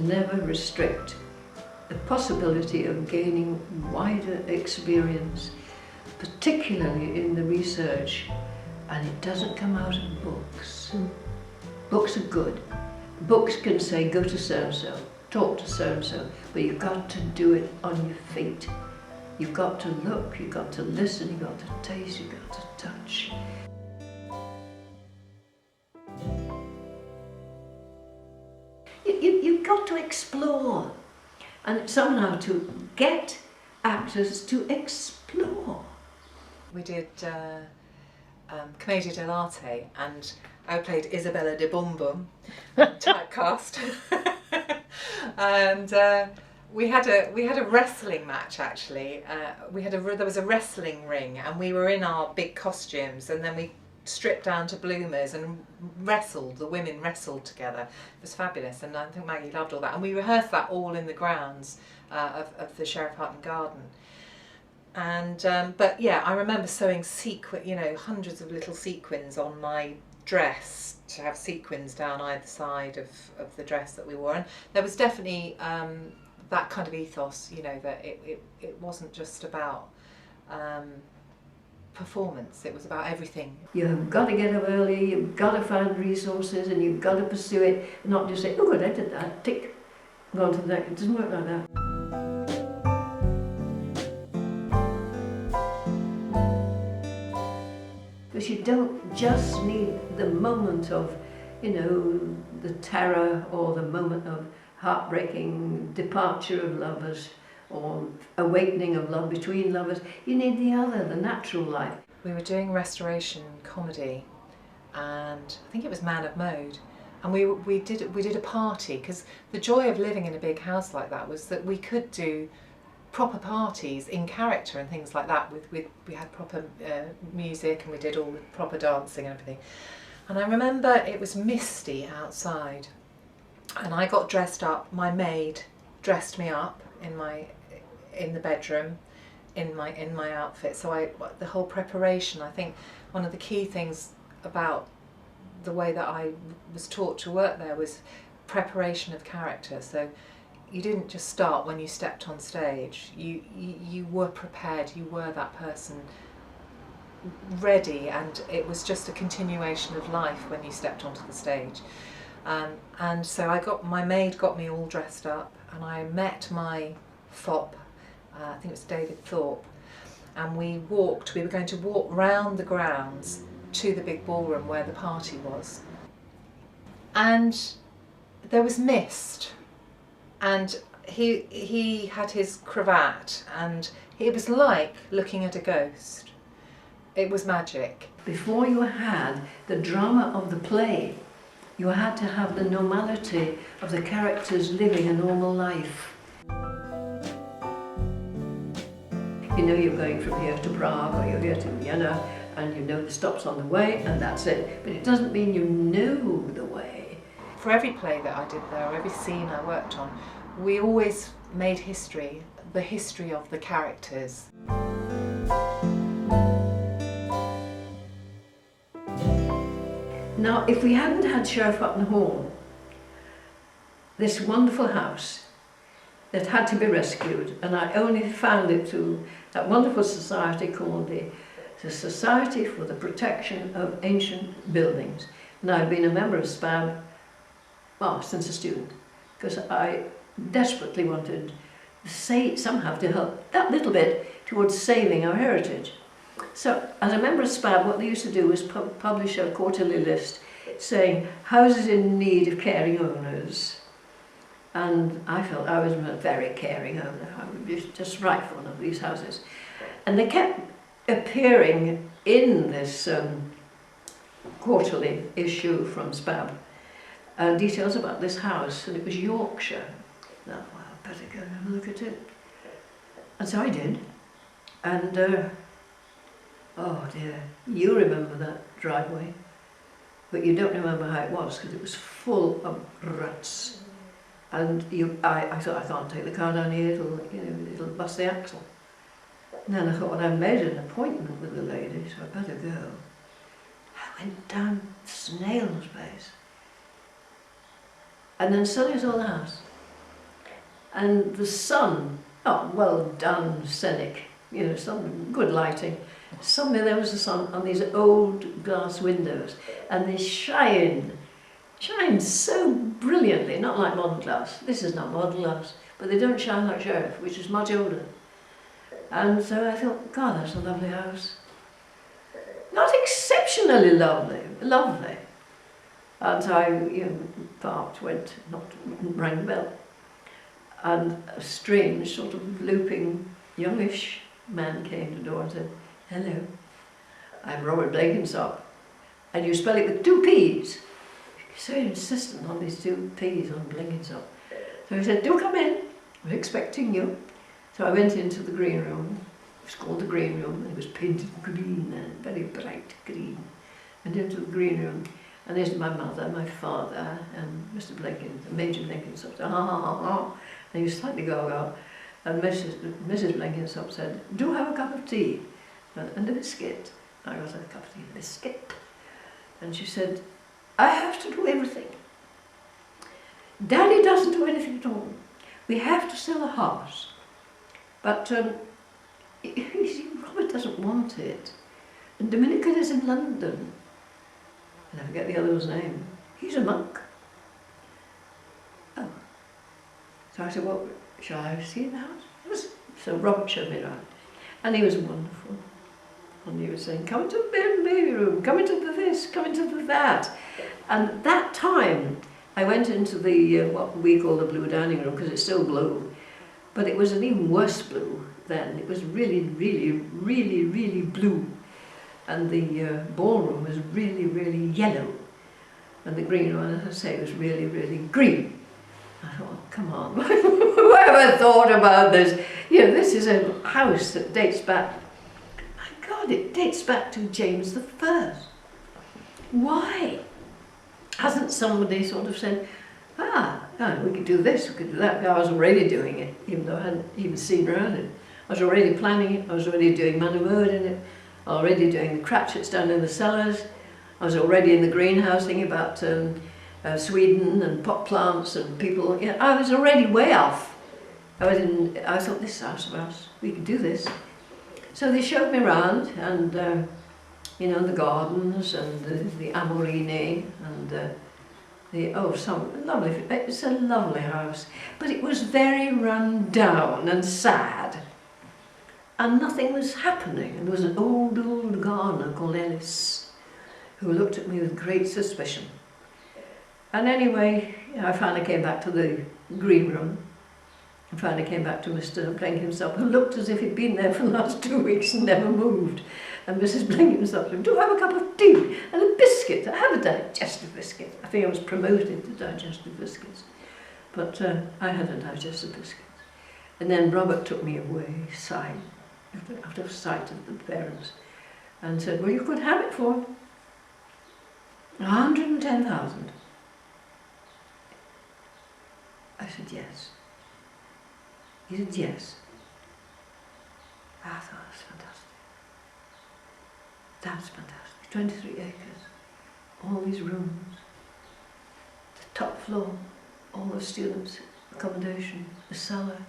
never restrict the possibility of gaining wider experience, particularly in the research, and it doesn't come out of books. Books are good. Books can say go to so-and-so, talk to so-and-so, but you've got to do it on your feet. You've got to look, you've got to listen, you've got to taste, you've got to touch. You've got to explore, and somehow to get actors to explore. We did Commedia dell'arte, and I played Isabella de Bum Bum, typecast, and we had a wrestling match actually. There was a wrestling ring, and we were in our big costumes, and then we stripped down to bloomers and wrestled. The women wrestled together. It was fabulous, and I think Maggie loved all that. And we rehearsed that all in the grounds of the Sheriff Hutton Garden. And but yeah, I remember sewing hundreds of little sequins on my dress, to have sequins down either side of the dress that we wore. And there was definitely that kind of ethos, that it wasn't just about performance, it was about everything. You've got to get up early, you've got to find resources, and you've got to pursue it, not just say, oh good, I did that, tick, go on to the next. It doesn't work like that. Because you don't just need the moment of, the terror, or the moment of heartbreaking departure of lovers, or awakening of love between lovers. You need the other, the natural life. We were doing restoration comedy, and I think it was Man of Mode, and we did a party, because the joy of living in a big house like that was that we could do proper parties in character and things like that. We had proper music, and we did all the proper dancing and everything. And I remember it was misty outside, and I got dressed up. My maid dressed me up in the bedroom in my outfit. So the whole preparation, I think one of the key things about the way that I was taught to work there was preparation of character. So you didn't just start when you stepped on stage. You were prepared, you were that person ready, and it was just a continuation of life when you stepped onto the stage. And so my maid got me all dressed up, and I met my fop, I think it was David Thorpe, and we were going to walk round the grounds to the big ballroom where the party was. And there was mist, and he had his cravat, and it was like looking at a ghost. It was magic. Before you had the drama of the play, you had to have the normality of the characters living a normal life. You're going from here to Prague, or you're here to Vienna, and the stops on the way, and that's it. But it doesn't mean you know the way. For every play that I did there, or every scene I worked on, we always made history, the history of the characters. Now, if we hadn't had Sheriff Hutton Hall, this wonderful house that had to be rescued, and I only found it through that wonderful society called the Society for the Protection of Ancient Buildings. And I've been a member of SPAB, since a student, because I desperately wanted somehow to help that little bit towards saving our heritage. So, as a member of SPAB, what they used to do was publish a quarterly list saying houses in need of caring owners. And I felt I was a very caring owner. I would just write for one of these houses. And they kept appearing in this quarterly issue from SPAB, details about this house, and it was Yorkshire. Now, I better go and have a look at it. And so I did. And oh dear, you remember that driveway, but you don't remember how it was, because it was full of ruts. And I thought, I can't take the car down here, it'll bust the axle. And then I thought, well, I made an appointment with the lady, so I better go. I went down snail's pace. And then suddenly I saw the house. and the sun, oh, well done, scenic, you know, some good lighting. Somewhere there was the sun on these old glass windows, and they shine so brilliantly, not like modern glass. This is not modern glass, but they don't shine like Sheriff, which is much older. And so I thought, God, that's a lovely house. Not exceptionally lovely, lovely. And I, you know, parked, went, knocked, rang the bell. And a strange, sort of looping, youngish man came to the door and said, "Hello, I'm Robert Blenkinsop, and you spell it with 2 P's. He's so insistent on these 2 P's on Blenkinsop. So he said, "Do come in, I was expecting you." So I went into the green room. It was called the green room, and it was painted green, and very bright green. And into the green room, and there's my mother, my father, and Mr. Blenkinsop, Major Blenkinsop, said, "Ha ha ha ha," and he was slightly go-go. And Mrs. Blenkinsop said, "Do have a cup of tea and a biscuit." I got a cup of tea and a biscuit. And she said, "I have to do everything. Daddy doesn't do anything at all. We have to sell the house. But you see, Robert doesn't want it. And Dominick is in London. And I forget the other's name. He's a monk." Oh. So I said, "Well, shall I see the house?" So Robert showed me around. And he was wonderful. And he was saying, "Come into the baby room, come into the this, come into the that." And that time, I went into the, what we call the blue dining room, because it's still blue. But it was an even worse blue then. It was really, really, really, really blue. And the ballroom was really, really yellow. And the green room, as I say, was really, really green. I thought, oh, come on, whoever thought about this? You know, this is a house that dates back, my God, it dates back to James I. Why hasn't somebody sort of said, we could do this, we could do that? I was already doing it, even though I hadn't even seen her at it. I was already planning it, I was already doing man of word in it, already doing the Cratchits down in the cellars. I was already in the greenhouse thinking about Sweden and pot plants and people. You know, I was already way off. I thought, this house of ours, we could do this. So they showed me around, and you know, the gardens and the Amorine and some lovely. It's a lovely house, but it was very run down and sad, and nothing was happening. And there was an old gardener called Ellis, who looked at me with great suspicion. And anyway, I finally came back to the green room. I finally came back to Mr. Blenkinsop, who looked as if he'd been there for the last 2 weeks and never moved. And Mrs. Blenkinsop said, "Do have a cup of tea and a biscuit. I have a digestive biscuit." I think I was promoted to digestive biscuits. But I had a digestive biscuit. And then Robert took me away, sighing, out of sight of the parents, and said, "Well, you could have it for 110,000. I said, "Yes." He said, "Yes." I thought, that's fantastic. That's fantastic. 23 acres, all these rooms, the top floor, all the students' accommodation, the cellar,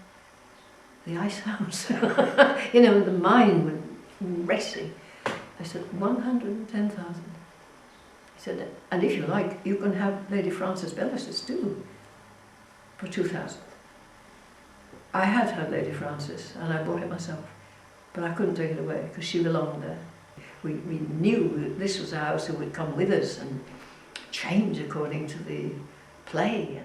the ice house. You know, the mind went racing. I said, 110,000. He said, "And if you like, you can have Lady Frances Bellis's too, for 2,000. I had her Lady Frances, and I bought it myself, but I couldn't take it away because she belonged there. We knew that this was a house that would come with us and change according to the play.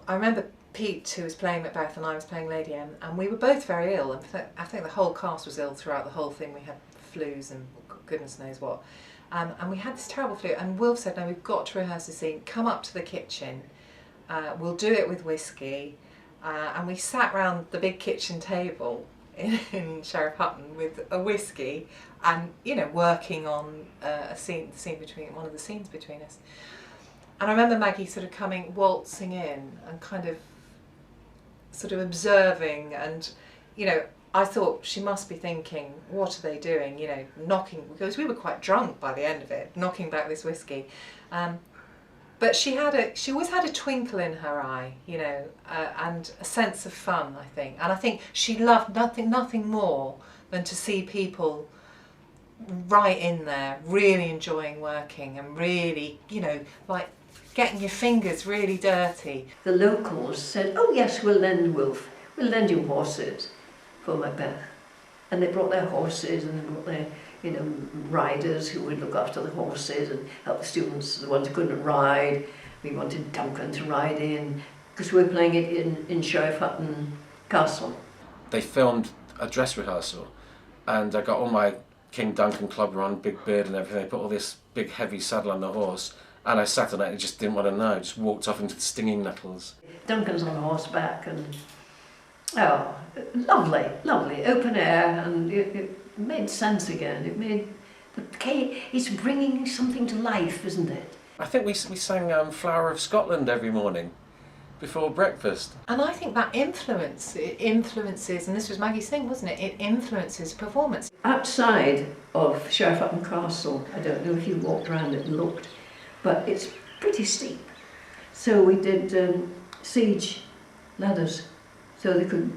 I remember Pete, who was playing Macbeth, and I was playing Lady M, and we were both very ill. I think the whole cast was ill throughout the whole thing. We had flus and goodness knows what. And we had this terrible flu, and Wilf said, "No, we've got to rehearse the scene. Come up to the kitchen. We'll do it with whiskey." And we sat round the big kitchen table in Sheriff Hutton with a whiskey, and you know, working on one of the scenes between us. And I remember Maggie sort of waltzing in and kind of sort of observing, and you know, I thought she must be thinking, what are they doing? You know, knocking, because we were quite drunk by the end of it, knocking back this whiskey. But she always had a twinkle in her eye, you know, and a sense of fun, I think. And I think she loved nothing more than to see people right in there, really enjoying working and really, you know, like getting your fingers really dirty. The locals said, oh yes, we'll lend you horses for Macbeth. And they brought their horses and they brought their, you know, riders who would look after the horses and help the students, the ones who couldn't ride. We wanted Duncan to ride in, because we were playing it in Sheriff Hutton Castle. They filmed a dress rehearsal and I got all my King Duncan clubber on, Big Beard and everything. They put all this big heavy saddle on the horse and I sat on it and just didn't want to know, just walked off into the stinging nettles. Duncan's on horseback and, oh, lovely, lovely, open air, and it made sense again. It made, it's bringing something to life, isn't it? I think we sang Flower of Scotland every morning before breakfast. And I think that influences, and this was Maggie's thing, wasn't it? It influences performance. Outside of Sheriff Hutton Castle, I don't know if you walked around it and looked, but it's pretty steep. So we did siege ladders, so they could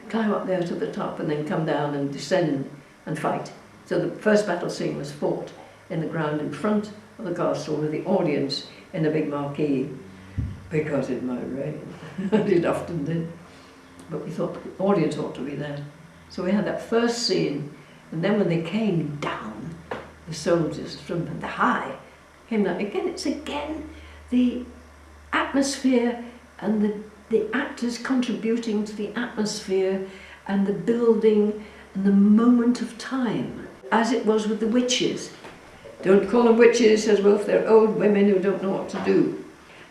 climb up there to the top and then come down and descend and fight. So the first battle scene was fought in the ground in front of the castle with the audience in a big marquee, because it might rain. It often did. But we thought the audience ought to be there. So we had that first scene, and then when they came down, the soldiers from the high came down. Again, it's again the atmosphere and the actors contributing to the atmosphere and the building and the moment of time, as it was with the witches. Don't call them witches, says Wolf, they're old women who don't know what to do.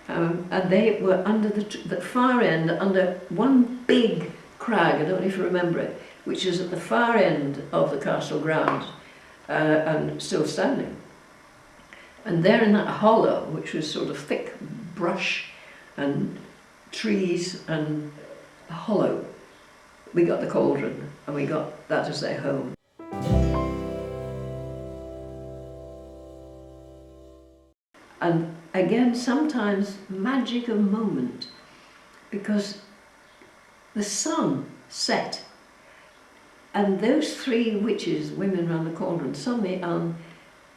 And they were under the far end, under one big crag, I don't know if you remember it, which is at the far end of the castle grounds, and still standing. And there in that hollow, which was sort of thick brush and trees and a hollow, we got the cauldron, and we got that as their home. And again, sometimes magic of moment, because the sun set, and those three witches, women round the cauldron, suddenly,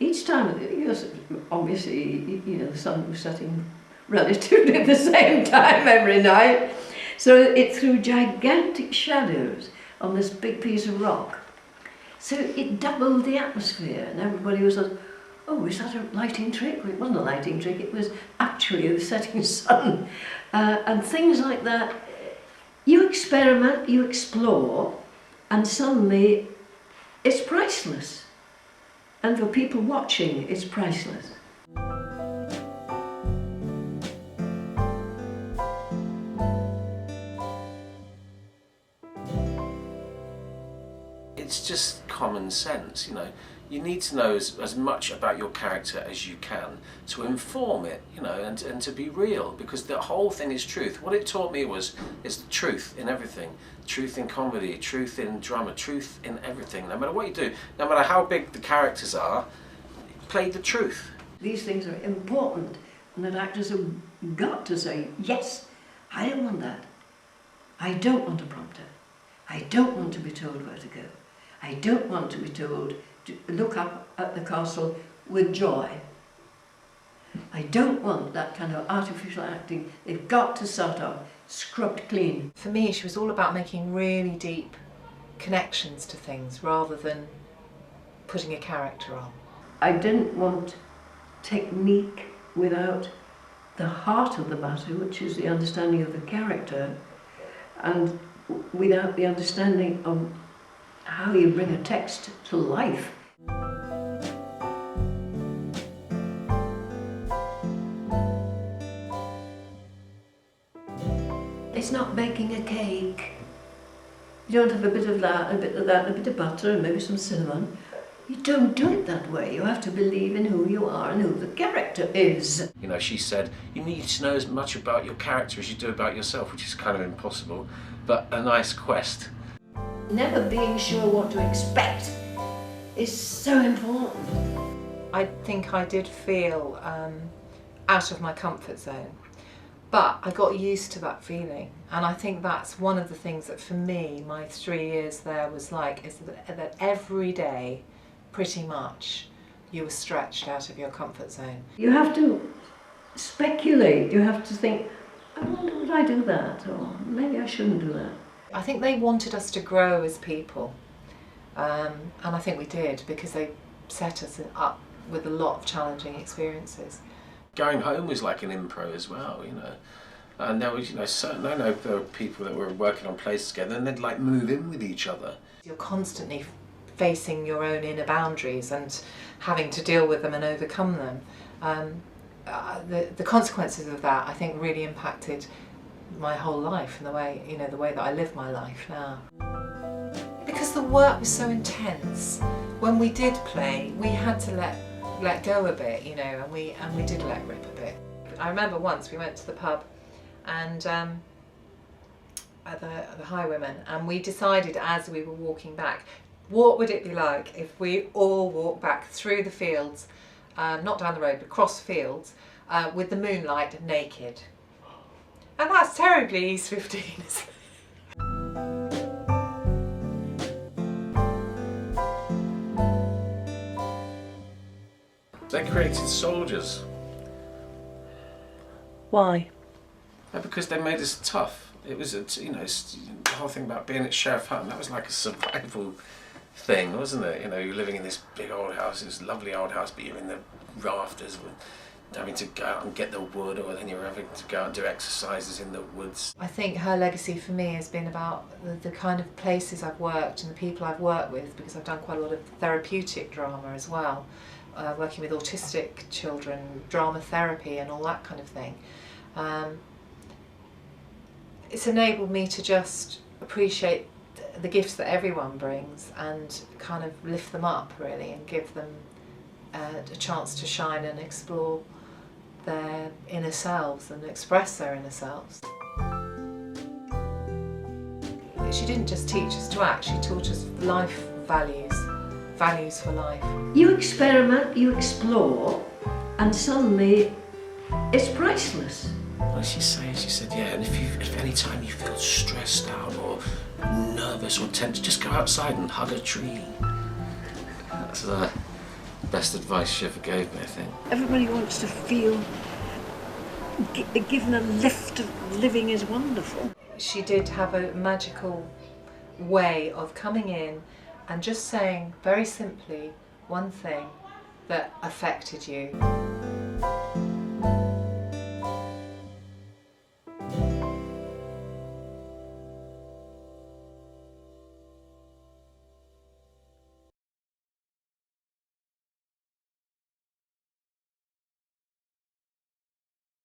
each time, obviously, you know, the sun was setting relatively at the same time every night, so it threw gigantic shadows on this big piece of rock. So it doubled the atmosphere, and everybody was like, oh, is that a lighting trick? Well, it wasn't a lighting trick, it was actually the setting sun. And things like that. You experiment, you explore, and suddenly it's priceless. And for people watching, it's priceless. It's just common sense, you know. You need to know as much about your character as you can to inform it, you know, and to be real, because the whole thing is truth. What it taught me is the truth in everything. Truth in comedy, truth in drama, truth in everything. No matter what you do, no matter how big the characters are, play the truth. These things are important, and that actors have got to say, yes, I don't want that. I don't want a prompter. I don't want to be told where to go. I don't want to be told to look up at the castle with joy. I don't want that kind of artificial acting. They've got to start off scrubbed clean. For me, she was all about making really deep connections to things rather than putting a character on. I didn't want technique without the heart of the matter, which is the understanding of the character, and without the understanding of how you bring a text to life. It's not baking a cake. You don't have a bit of that, a bit of that, a bit of butter, and maybe some cinnamon. You don't do it that way. You have to believe in who you are and who the character is. You know, she said, you need to know as much about your character as you do about yourself, which is kind of impossible, but a nice quest. Never being sure what to expect is so important. I think I did feel out of my comfort zone, but I got used to that feeling, and I think that's one of the things that for me, my 3 years there was like, is that every day, pretty much, you were stretched out of your comfort zone. You have to speculate, you have to think, I wonder would I do that, or maybe I shouldn't do that. I think they wanted us to grow as people, and I think we did, because they set us up with a lot of challenging experiences. Going home was like an impro as well, you know. And there was, you know, I know there were people that were working on plays together and they'd like move in with each other. You're constantly facing your own inner boundaries and having to deal with them and overcome them. The consequences of that, I think, really impacted my whole life and the way, you know, the way that I live my life now. Because the work was so intense, when we did play, we had to let go a bit, you know, and we did let rip a bit. I remember once we went to the pub and at the Highwayman, and we decided as we were walking back, what would it be like if we all walked back through the fields, not down the road, but across fields, with the moonlight, naked. And that's terribly East 15, isn't it? They created soldiers. Why? Because they made us tough. It was, you know, the whole thing about being at Sheriff Hutton, that was like a survival thing, wasn't it? You know, you're living in this big old house, this lovely old house, but you're in the rafters, having to go out and get the wood, or then you're having to go out and do exercises in the woods. I think her legacy for me has been about the kind of places I've worked and the people I've worked with, because I've done quite a lot of therapeutic drama as well, working with autistic children, drama therapy and all that kind of thing. It's enabled me to just appreciate the gifts that everyone brings and kind of lift them up, really, and give them a chance to shine and explore their inner selves and express their inner selves. She didn't just teach us to act, she taught us life values, values for life. You experiment, you explore, and suddenly it's priceless. What did she say? She said, yeah, and if any time you feel stressed out or nervous or tense, just go outside and hug a tree. That's the best advice she ever gave me, I think. Everybody wants to feel given a lift of living is wonderful. She did have a magical way of coming in and just saying very simply one thing that affected you.